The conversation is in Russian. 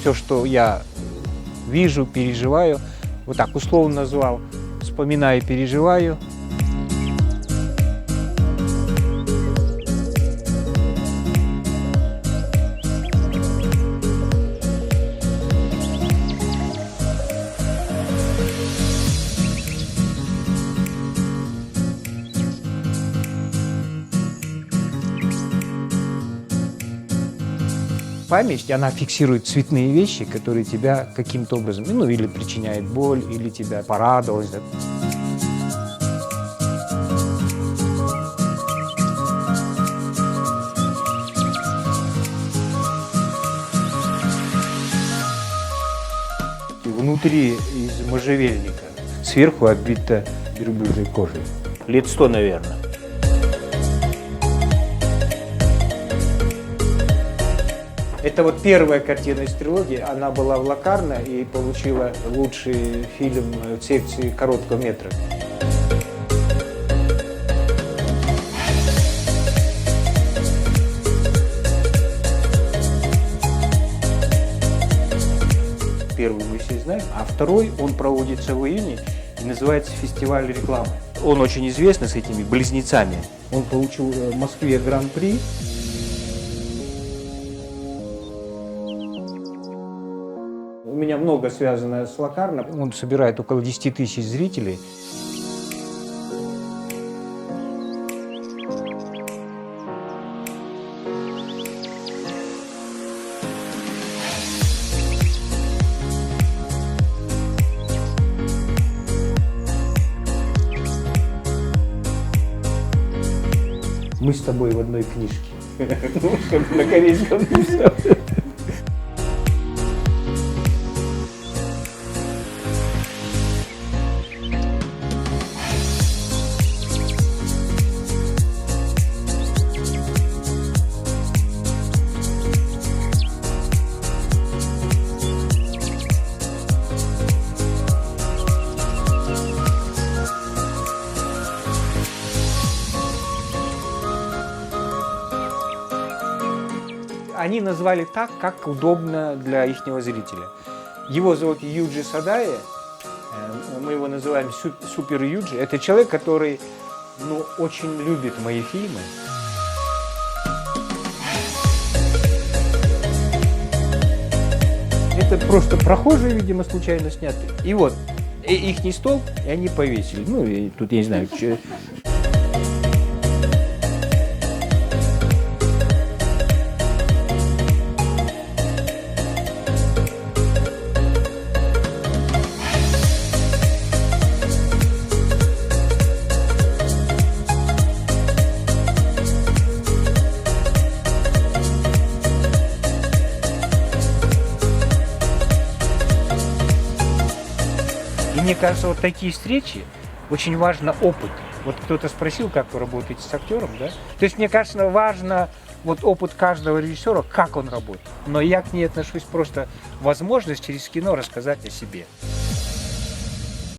все, что я вижу, переживаю, вот так условно назвал, вспоминаю, переживаю. Память, она фиксирует цветные вещи, которые тебя каким-то образом, ну, или причиняет боль, или тебя порадовал. Внутри из можжевельника, сверху оббито верблюжьей кожей. Лет 100, наверное. Это вот первая картина из трилогии, она была в Локарно и получила лучший фильм в секции короткого метра. Первый мы все знаем, а второй, он проводится в июне и называется «Фестиваль рекламы». Он очень известный с этими близнецами. Он получил в Москве гран-при. У меня много связано с Локарно. Он собирает около 10 тысяч зрителей. Мы с тобой в одной книжке. На корейском написал. Они назвали так, как удобно для ихнего зрителя. Его зовут Юджи Садае, мы его называем Супер Юджи. Это человек, который, ну, очень любит мои фильмы. Это просто прохожие, видимо, случайно сняты. И вот, ихний стол, и они повесили. Ну, и тут я не знаю, что... И мне кажется, вот такие встречи, очень важно опыт. Вот кто-то спросил, как вы работаете с актером, да? То есть, мне кажется, важно вот опыт каждого режиссера, как он работает. Но я к ней отношусь просто возможность через кино рассказать о себе.